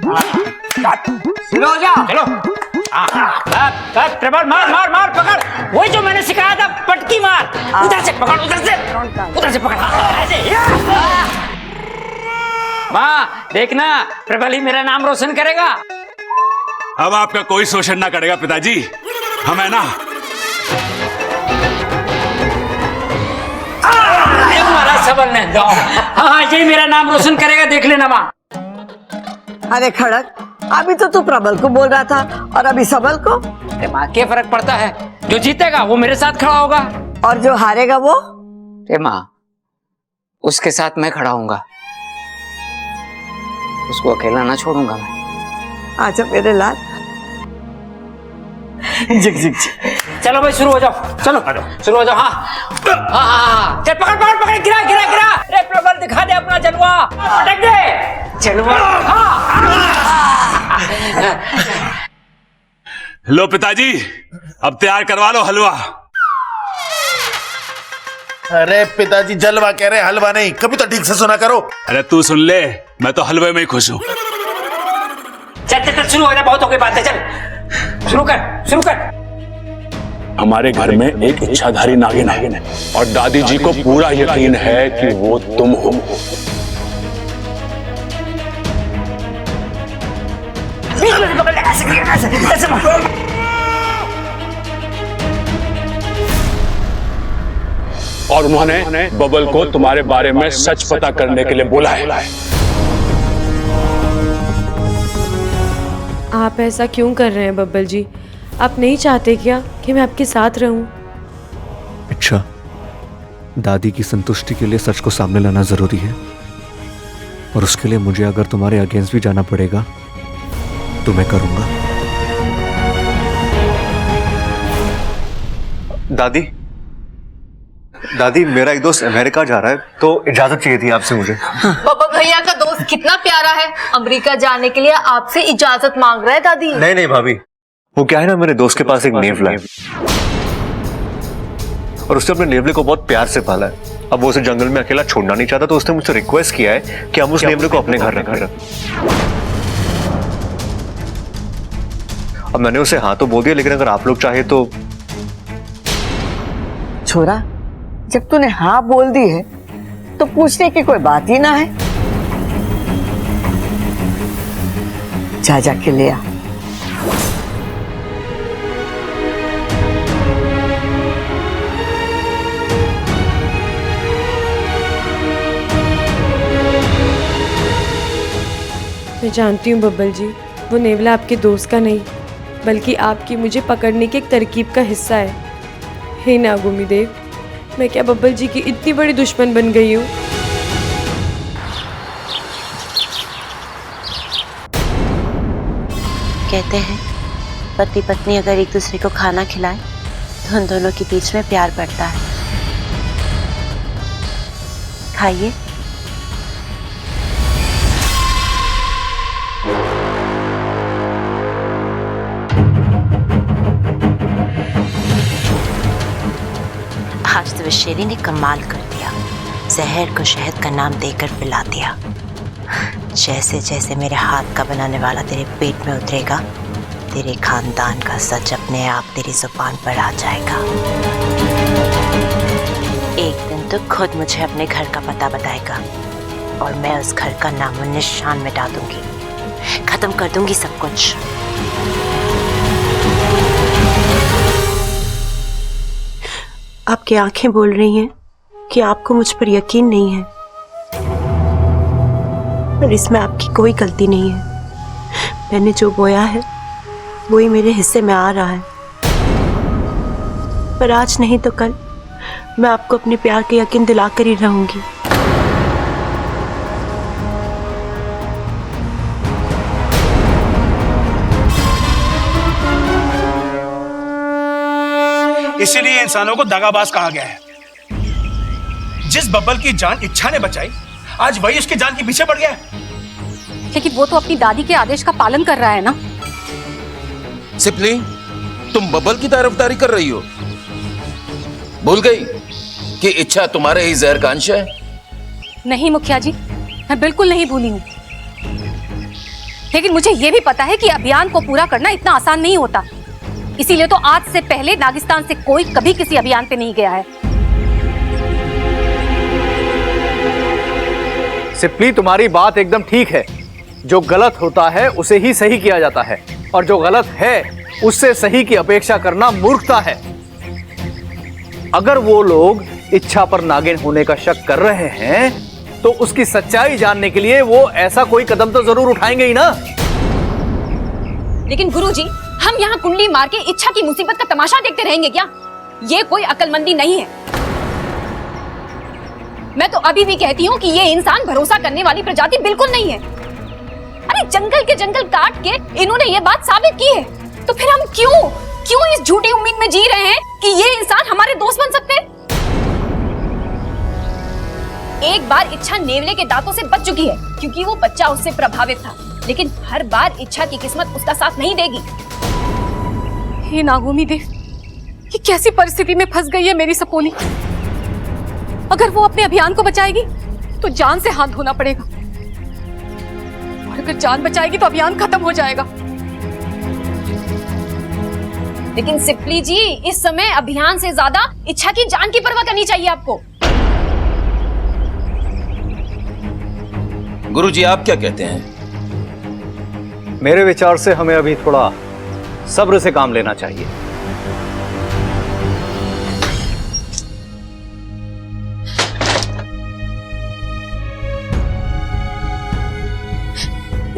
शुरू हो जाओ। चलो। प्रबल मार मार मार, पकड़। वही जो मैंने सिखाया था, पटकी मार। उधर से पकड़, उधर से पकड़। माँ देखना, प्रबल ही मेरा नाम रोशन करेगा। अब आपका कोई शोषण ना करेगा पिताजी, हम है ना। मारा सबल ने। हाँ, यही मेरा नाम रोशन करेगा, देख लेना माँ। अरे खड़क, अभी तो तू प्रबल को बोल रहा था और अभी सबल को। अरे माँ, क्या फर्क पड़ता है? जो जीतेगा वो मेरे साथ खड़ा होगा, और जो हारेगा वो? अरे माँ, उसके साथ मैं खड़ा होऊंगा, उसको अकेला ना छोड़ूंगा मैं। अच्छा मेरे लाल। Zig zig. चलो भाई, शुरू हो जाओ। चलो शुरू हो जाओ। हाँ हाँ हाँ, चल पकड़ पकड़ पकड़, गिरा गिरा गिरा। अरे प्रबल दिखा दे अपना जलवा, पटक दे जलवा। लो पिताजी, अब तैयार करवा लो हलवा। अरे पिताजी जलवा कह रहे, हलवा नहीं। कभी तो ठीक से सुना करो। अरे तू सुन ले, मैं तो हलवे में ही खुश हूँ। चल चल चल, शुरू हो जा, बहुत हो गई बातें। चल शुरू कर, शुरू कर। हमारे घर में एक इच्छाधारी नागिन है और दादी जी को पूरा यकीन है कि वो तुम हो। और उन्होंने बबल को तुम्हारे बारे में सच पता करने के लिए बोला है। आप ऐसा क्यों कर रहे हैं बब्बल जी? आप नहीं चाहते क्या कि मैं आपके साथ रहूं? अच्छा, दादी की संतुष्टि के लिए सच को सामने लाना जरूरी है, और उसके लिए मुझे अगर तुम्हारे अगेंस्ट भी जाना पड़ेगा तो मैं करूंगा। दादी मेरा एक दोस्त अमेरिका जा रहा है, तो इजाजत चाहिए थी आपसे मुझे। पापा भैया का दोस्त कितना प्यारा है, अमेरिका जाने के लिए आपसे इजाजत मांग रहा है दादी। नहीं भाभी, वो क्या है ना, मेरे दोस्त के पास एक नेवला है और उसने अपने नेवले को बहुत प्यार से पाला है। अब वो उसे जंगल में अकेला छोड़ना नहीं चाहता, तो उसने मुझसे रिक्वेस्ट किया है कि हम उस नेवले को अपने घर रखें। अब मैंने उसे हाँ तो बोल दिया, लेकिन अगर आप लोग चाहे तो। छोरा, जब तूने हाँ बोल दी है तो पूछने की कोई बात ही ना है। जा जाके ले आ। मैं जानती हूँ बब्बल जी, वो नेवला आपके दोस्त का नहीं बल्कि आपकी मुझे पकड़ने की एक तरकीब का हिस्सा है। हे नागुमी देव, मैं क्या बब्बल जी की इतनी बड़ी दुश्मन बन गई हूँ? कहते हैं पति पत्नी अगर एक दूसरे को खाना खिलाए तो उन दोनों के बीच में प्यार बढ़ता है। खाइए। आज तो शेरी ने कमाल कर दिया, जहर को शहद का नाम देकर पिला दिया। जैसे जैसे मेरे हाथ का बनाने वाला तेरे पेट में उतरेगा, तेरे खानदान का सच अपने आप तेरी जुबान पर आ जाएगा। एक दिन तो खुद मुझे अपने घर का पता बताएगा और मैं उस घर का नामो निशान मिटा दूंगी, खत्म कर दूंगी सब कुछ। आपकी आंखें बोल रही हैं कि आपको मुझ पर यकीन नहीं है, पर इसमें आपकी कोई गलती नहीं है। मैंने जो बोया है वही मेरे हिस्से में आ रहा है, पर आज नहीं तो कल मैं आपको अपने प्यार के यकीन दिलाकर ही रहूंगी। इसीलिए इंसानों को दगाबाज कहा गया है। जिस बब्बल की जान इच्छा ने बचाई, आज वही उसकी जान के पीछे पड़ गया है। लेकिन वो तो अपनी दादी के आदेश का पालन कर रहा है ना। सिपली, तुम बब्बल की तरफदारी कर रही हो? भूल गई कि इच्छा तुम्हारे ही जहर का अंश है? नहीं मुखिया जी, मैं बिल्कुल नहीं भूली हूँ। लेकिन मुझे ये भी पता है कि अभियान को पूरा करना इतना आसान नहीं होता। इसीलिए तो आज से पहले नागिस्तान से कोई कभी किसी अभियान पे नहीं गया है। सिप्ली, तुम्हारी बात एकदम ठीक है। जो गलत होता है उसे ही सही किया जाता है, और जो गलत है उससे सही की अपेक्षा करना मूर्खता है। अगर वो लोग इच्छा पर नागिन होने का शक कर रहे हैं तो उसकी सच्चाई जानने के लिए वो ऐसा कोई कदम तो जरूर उठाएंगे ही ना। लेकिन गुरुजी, हम यहाँ कुंडली मार के इच्छा की मुसीबत का तमाशा देखते रहेंगे क्या? ये कोई अक्लमंदी नहीं है। मैं तो अभी भी कहती हूँ कि ये इंसान भरोसा करने वाली प्रजाति बिल्कुल नहीं है। अरे जंगल के जंगल काट के इन्होंने ये बात साबित की है, तो फिर हम क्यों इस झूठी उम्मीद में जी रहे हैं कि ये इंसान हमारे दोस्त बन सकते हैं? एक बार इच्छा नेवले के दांतों से बच चुकी है क्योंकि वो बच्चा उससे प्रभावित था, लेकिन हर बार इच्छा की किस्मत उसका साथ नहीं देगी। हे नागोमी देव, ये कैसी परिस्थिति में फंस गई है मेरी सपोली। अगर वो अपने अभियान को बचाएगी तो जान से हाथ धोना पड़ेगा, और अगर जान बचाएगी तो अभियान खत्म हो जाएगा। लेकिन सिप्ली जी, इस समय अभियान से ज्यादा इच्छा की जान की परवाह करनी चाहिए आपको। गुरुजी, आप क्या कहते हैं? मेरे विचार से हमें अभी थोड़ा सब्र से काम लेना चाहिए।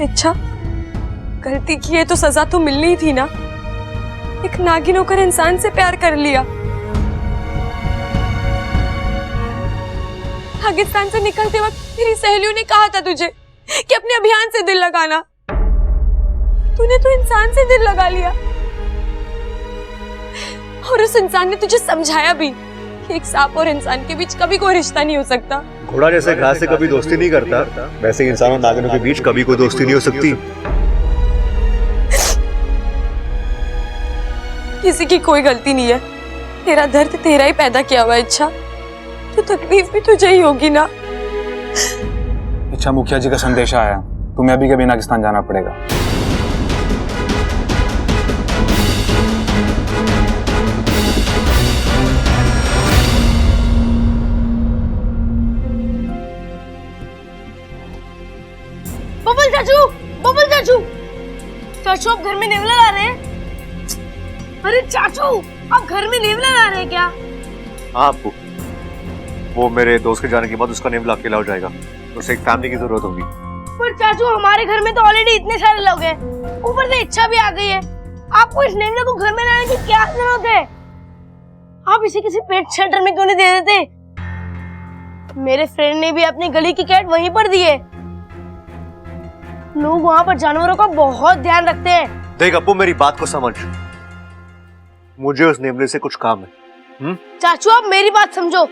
इच्छा, गलती की है तो सजा तो मिलनी ही थी ना। एक नागिन होकर इंसान से प्यार कर लिया। पाकिस्तान से निकलते वक्त मेरी सहेलियों ने कहा था तुझे कि अपने अभियान से दिल लगाना। तूने तो इंसान से दिल लगा लिया, और उस इंसान ने तुझे समझाया भी कि एक सांप और इंसान के बीच कभी कोई रिश्ता नहीं हो सकता। घोड़ा जैसे घास से कभी दोस्ती नहीं करता, वैसे इंसान और नागिनों के बीच कभी कोई दोस्ती नहीं हो सकती। किसी की कोई गलती नहीं है। तेरा दर्द तेरा ही पैदा किया हुआ इच्छा, तो तकलीफ भी तुझे ही होगी ना। इच्छा, मुखिया जी का संदेश आया, तुम्हें अभी कभी नागिस्तान जाना पड़ेगा। बबल चाचू, बबल चाचू, चाचू आप घर में नेवला ला रहे हैं? अरे चाचू, आप घर में नेवला ला रहे हैं क्या? हाँ अप्पू, वो मेरे दोस्त के जाने के बाद उसका नेवला अकेला हो जाएगा, उसे एक फैमिली की जरूरत होगी। पर चाचू, हमारे घर में तो ऑलरेडी इतने सारे लोग हैं, ऊपर से इच्छा भी आ गई है। आपको इस नेवले को घर में लाने की क्या जरूरत है? आप इसे किसी पेट शेल्टर में क्यों नहीं दे देते? मेरे फ्रेंड ने भी अपनी गली की कैट वहीं पर दी है। लोग वहाँ पर जानवरों का बहुत ध्यान रखते हैं। देख अप्पू, मेरी बात को समझ, मुझे उस नेवले से कुछ काम है। चाचू, आप मेरी बात समझो।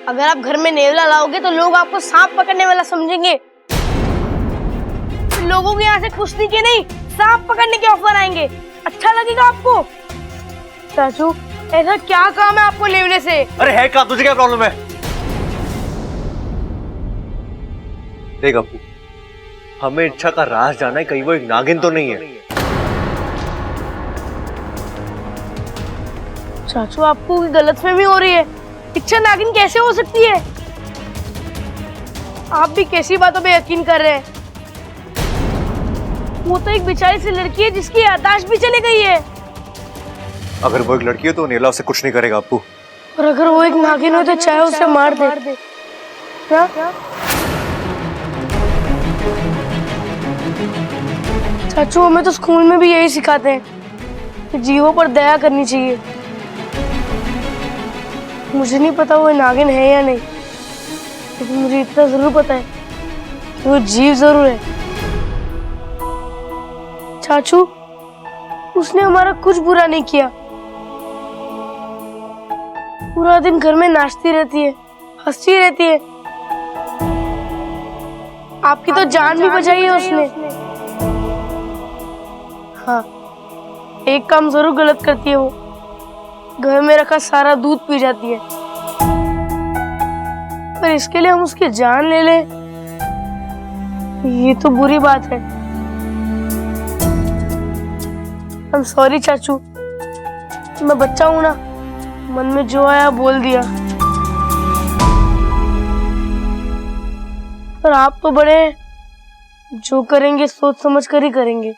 अगर आप घर में नेवला लाओगे तो लोग आपको सांप पकड़ने वाला समझेंगे। लोगों के यहाँ से कुश्ती के नहीं, सांप पकड़ने के ऑफर आएंगे। अच्छा लगेगा आपको? चाचू, ऐसा क्या काम है आपको नेवले से? अरे है काम, तुझे क्या प्रॉब्लम है? देख अप्पू, हमें इच्छा का राज जाना है, कहीं वो एक नागिन तो नहीं है। चाचू, आपको गलतफहमी हो रही है। इच्छा नागिन कैसे हो सकती है? आप भी कैसी बातों पे यकीन कर रहे हैं? वो तो एक बेचारी सी लड़की है जिसकी याददाश्त भी चली गई है। अगर वो एक लड़की है तो नेवला उसे कुछ नहीं करेगा अप्पू। और अगर वो एक नागिन हो तो चाहे उसे मार दे। क्या? चाचू, हमें तो स्कूल में भी यही सिखाते हैं कि जीवों पर दया करनी चाहिए। मुझे नहीं पता वो नागिन है या नहीं, लेकिन मुझे इतना जरूर पता है कि वो जीव जरूर है। चाचू, उसने हमारा कुछ बुरा नहीं किया। पूरा दिन घर में नाचती रहती है, हंसती रहती है। आपकी तो जान भी बचाई है उसने। हाँ, एक काम जरूर गलत करती है वो, घर में रखा सारा दूध पी जाती है। पर इसके लिए हम उसकी जान ले लें, ये तो बुरी बात है। I'm sorry चाचू, मैं बच्चा हूँ ना, मन में जो आया बोल दिया। पर आप तो बड़े हैं, जो करेंगे सोच समझ कर ही करेंगे।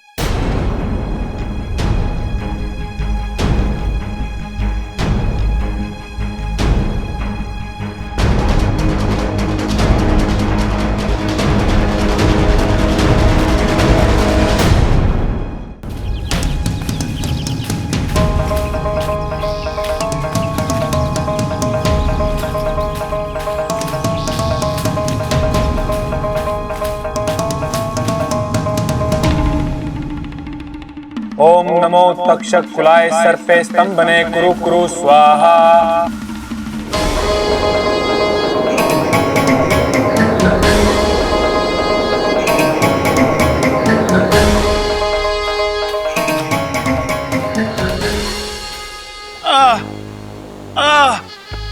ओम नमो तक्षक कुलाय सर्पे स्तंभने कुरु कुरु स्वाहा।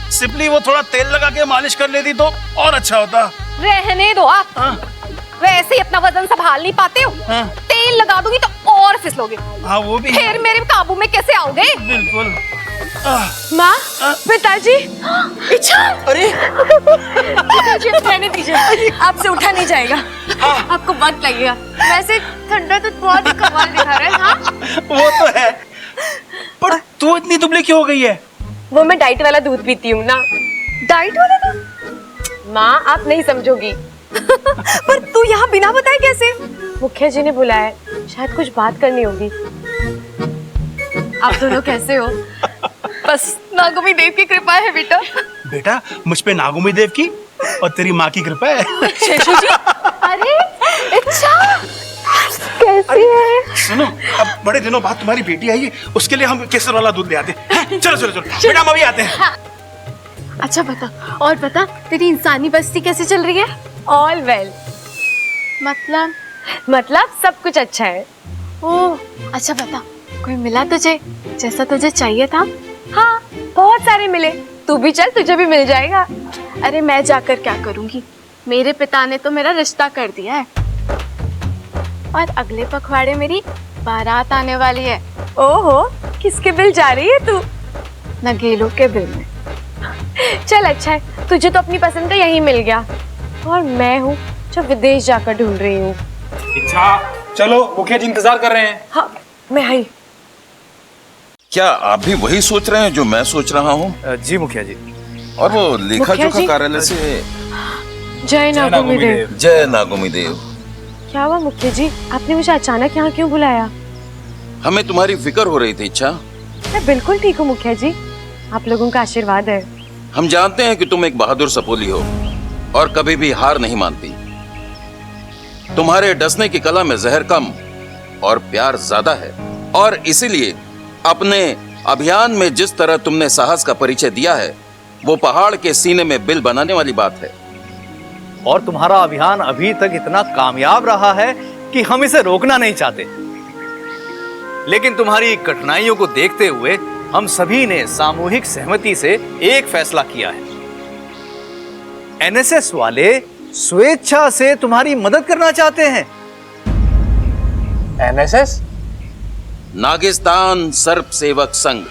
सिपली वो थोड़ा तेल लगा के मालिश कर लेती तो और अच्छा होता। रहने दो आप। वैसे ही अपना वजन संभाल नहीं पाते हो। तेल लगा दूंगी तो और फिसलोगे। हाँ वो भी। फिर मेरे काबू में कैसे आओगे? बिल्कुल। माँ, पिताजी, इच्छा, अरे पिताजी रहने दीजिए, आपसे उठा नहीं जाएगा। आपको वक्त लगेगा। वैसे ठंडा तो बहुत ही कमाल दिखा रहा है। हाँ? वो तो है, पर तू इतनी दुबली क्यों हो गई है? वो मैं डाइट वाला दूध पीती हूँ ना। डाइट वाला दूध? माँ, आप नहीं समझोगी। पर तू यहाँ बिना बताए कैसे? मुखिया जी ने बुलाया, शायद कुछ बात करनी होगी। आप दोनों कैसे हो? बस नागुमी देव की कृपा है बेटा। बेटा, मुझ पे नागुमी देव की और तेरी माँ की कृपा है। शेषू जी, अरे इच्छा कैसी है? सुनो, अब बड़े दिनों बाद तुम्हारी बेटी आई है, उसके लिए हम केसर वाला दूध ले आते हैं। चलो चलो चलो, बेटा हम अभी आते हैं। हाँ। अच्छा बता, और बता तेरी इंसानी बस्ती कैसे चल रही है? All well. मतलब सब कुछ अच्छा है। ओह, अच्छा बता, कोई मिला तुझे जैसा तुझे चाहिए था? हाँ, बहुत सारे मिले। तू भी चल, तुझे भी मिल जाएगा। अरे मैं जाकर क्या करूंगी? मेरे पिता ने तो मेरा रिश्ता कर दिया है और अगले पखवाड़े मेरी बारात आने वाली है। ओहो, किसके बिल जा रही है तू? नगेलो के बिल में। चल अच्छा है, तुझे तो अपनी पसंद का यही मिल गया और मैं हूँ जो विदेश जाकर ढूंढ रही हूँ। इच्छा, चलो मुखिया जी इंतजार कर रहे हैं। हाँ, मैं आई। क्या आप भी वही सोच रहे हैं जो मैं सोच रहा हूँ? जी मुखिया जी। और वो लेखा जोखा कार्यालय से जय नागुमी देव। जय नागुमी देव। क्या हुआ मुखिया जी, आपने मुझे अचानक यहाँ क्यों बुलाया? हमें तुम्हारी फिक्र हो रही थी इच्छा। मैं बिल्कुल ठीक हूँ मुखिया जी, आप लोगों का आशीर्वाद है। हम जानते हैं कि तुम एक बहादुर सपोली हो और कभी भी हार नहीं मानती। तुम्हारे डसने की कला में जहर कम और प्यार ज्यादा है, और इसीलिए अपने अभियान में जिस तरह तुमने साहस का परिचय दिया है, वो पहाड़ के सीने में बिल बनाने वाली बात है। और तुम्हारा अभियान अभी तक इतना कामयाब रहा है कि हम इसे रोकना नहीं चाहते। लेकिन तुम्हारी कठिनाइयों को देखते हुए हम सभी ने सामूहिक सहमति से एक फैसला किया है। एनएसएस वाले स्वेच्छा से तुम्हारी मदद करना चाहते हैं। एनएसएस? नागिस्तान सर्प सेवक संघ।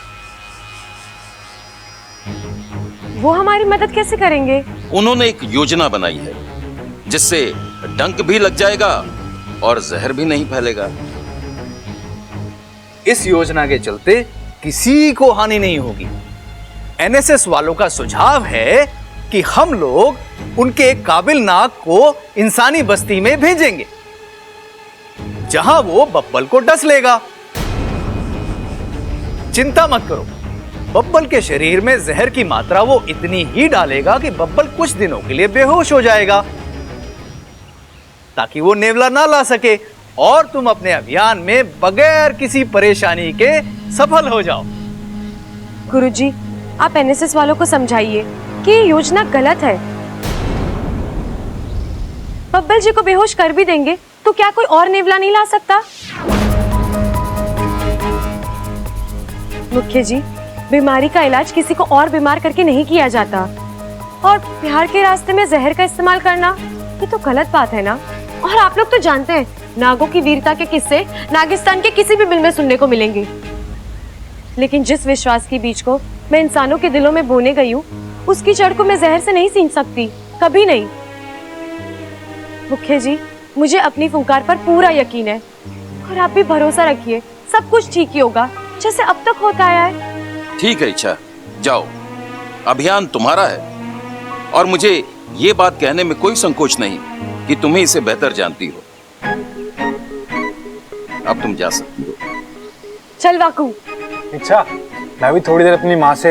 वो हमारी मदद कैसे करेंगे? उन्होंने एक योजना बनाई है जिससे डंक भी लग जाएगा और जहर भी नहीं फैलेगा। इस योजना के चलते किसी को हानि नहीं होगी। एनएसएस वालों का सुझाव है कि हम लोग उनके एक काबिल नाग को इंसानी बस्ती में भेजेंगे, जहां वो बब्बल को डस लेगा। चिंता मत करो, बब्बल के शरीर में जहर की मात्रा वो इतनी ही डालेगा कि बब्बल कुछ दिनों के लिए बेहोश हो जाएगा, ताकि वो नेवला ना ला सके और तुम अपने अभियान में बगैर किसी परेशानी के सफल हो जाओ। गुरुजी, आप एनएसएस वालों को समझाइए कि ये योजना गलत है। बब्बल जी को बेहोश कर भी देंगे तो क्या कोई और नेवला नहीं ला सकता? मुखिया जी, बीमारी का इलाज किसी को और बीमार करके नहीं किया जाता, और प्यार के रास्ते में जहर का इस्तेमाल करना ये तो गलत बात है ना। और आप लोग तो जानते हैं नागों की वीरता के किस्से नागिस्तान के किसी भी बिल में सुनने को मिलेंगे, लेकिन जिस विश्वास की बीज को मैं इंसानों के दिलों में बोने गई हूँ, उसकी जड़ को मैं जहर से नहीं सींच सकती, कभी नहीं। मुखिया जी, मुझे अपनी फुंकार पर पूरा यकीन है और आप भी भरोसा रखिए, सब कुछ ठीक ही होगा जैसे अब तक होता आया है। ठीक है इच्छा, जाओ, अभियान तुम्हारा है और मुझे ये बात कहने में कोई संकोच नहीं कि तुम्हें इसे बेहतर जानती हो। अब तुम जा सकती हो। चल वाकू। इच्छा, मैं भी थोड़ी देर अपनी माँ से।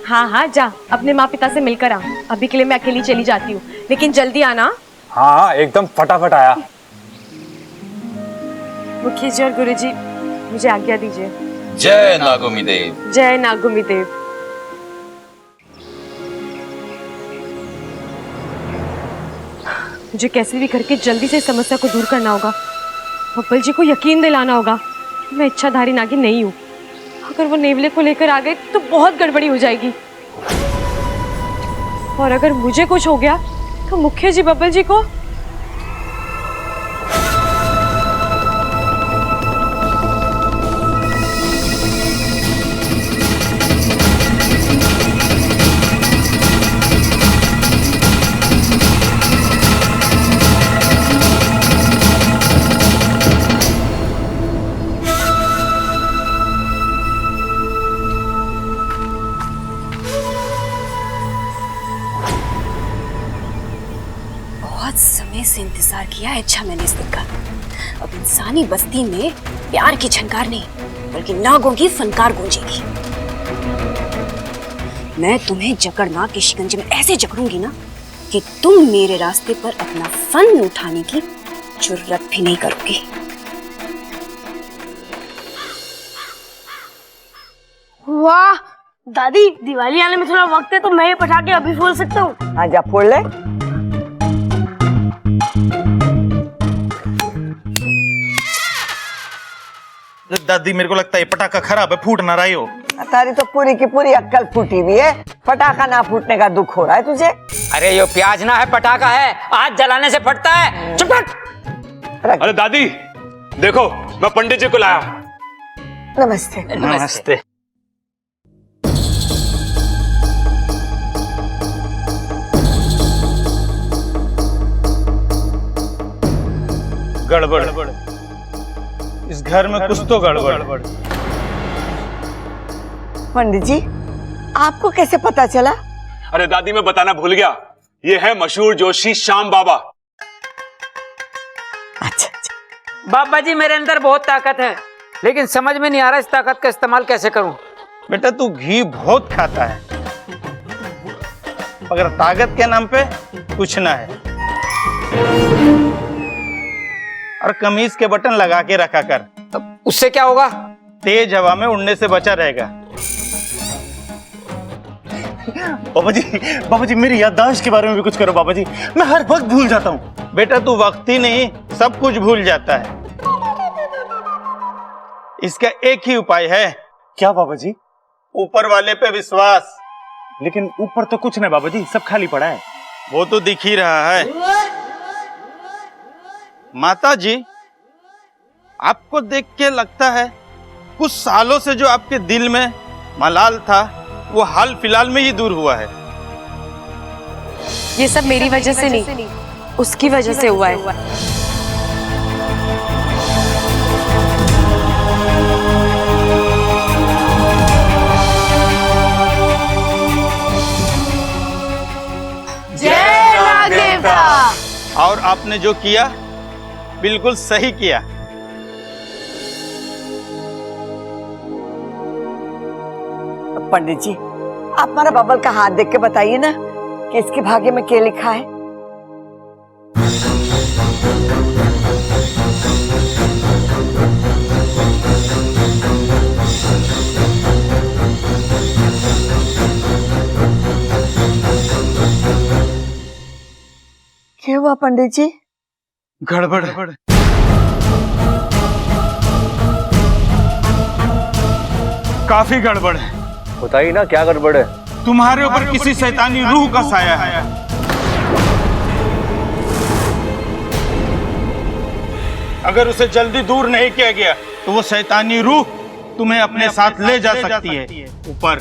हाँ हाँ जा, अपने माँ पिता से मिलकर आ। अभी के लिए मैं अकेली चली जाती हूँ, लेकिन जल्दी आना। हाँ, एकदम फटाफट आया। मुखिया जी और गुरुजी, मुझे आज्ञा दीजिए। जय नागोमी देव। जय नागोमी देव। मुझे कैसे भी करके जल्दी से इस समस्या को दूर करना होगा। बब्बल जी को यकीन दिलाना होगा मैं इच्छाधारी नागिन नहीं हूँ। अगर वो नेवले को लेकर आ गए तो बहुत गड़बड़ी हो जाएगी, और अगर मुझे कुछ हो गया तो मुखिया जी बब्बल जी को। बहुत समय से इंतजार किया है इच्छा मैंने इस दिन का। अब इंसानी बस्ती में प्यार की झनकार नहीं बल्कि नागों की फनकार गूंजेगी। मैं तुम्हें जकड़ना के शिकंजे में ऐसे जकड़ूंगी ना कि तुम मेरे रास्ते पर अपना फन उठाने की जुर्रत भी नहीं करोगे। वाह दादी, दिवाली आने में थोड़ा वक्त है तो मैं ये पटाखे अभी फोड़ सकता हूँ। हाँ जा फोड़ ले। दादी, मेरे को लगता है पटाखा खराब है, फूट ना रही हो। तारी तो पूरी की पूरी अक्कल फूटी हुई है, पटाखा ना फूटने का दुख हो रहा है तुझे। अरे ये प्याज ना है, पटाखा है, आज जलाने से फटता है। चुप कर। अरे दादी देखो, मैं पंडित जी को लाया। नमस्ते। नमस्ते। गड़बड़, इस घर में कुछ तो गड़बड़। पंडित जी, आपको कैसे पता चला? अरे दादी मैं बताना भूल गया, ये है मशहूर जोशी श्याम बाबा। अच्छा। बाबा जी, मेरे अंदर बहुत ताकत है, लेकिन समझ में नहीं आ रहा इस ताकत का इस्तेमाल कैसे करूं। बेटा तू घी बहुत खाता है, मगर ताकत के नाम पे कुछ ना है। और कमीज के बटन लगा के रखा कर, उससे क्या होगा? तेज हवा में उड़ने से बचा रहेगा। बाबा जी मेरी याददाश्त के बारे में भी कुछ करो बाबा जी, मैं हर वक्त भूल जाता हूँ। बेटा तू वक्त ही नहीं सब कुछ भूल जाता है। इसका एक ही उपाय है। क्या बाबा जी? ऊपर वाले पे विश्वास। लेकिन ऊपर तो कुछ नहीं बाबा जी, सब खाली पड़ा है। वो तो दिख ही रहा है। माता जी, आपको देख के लगता है कुछ सालों से जो आपके दिल में मलाल था वो हाल फिलहाल में ही दूर हुआ है। ये सब मेरी वजह से नहीं, उसकी वजह से हुआ है। जय नाग देवता। और आपने जो किया बिल्कुल सही किया। पंडित जी, आप हमारा बबल का हाथ देख के बताइए ना कि इसके भाग्य में क्या लिखा है। क्या हुआ पंडित जी? गड़बड़। काफी गड़बड़ है। बताइए ना क्या गड़बड़ है? तुम्हारे ऊपर किसी शैतानी रूह का साया है। अगर उसे जल्दी दूर नहीं किया गया तो वो शैतानी रूह तुम्हें अपने साथ ले जा सकती है ऊपर।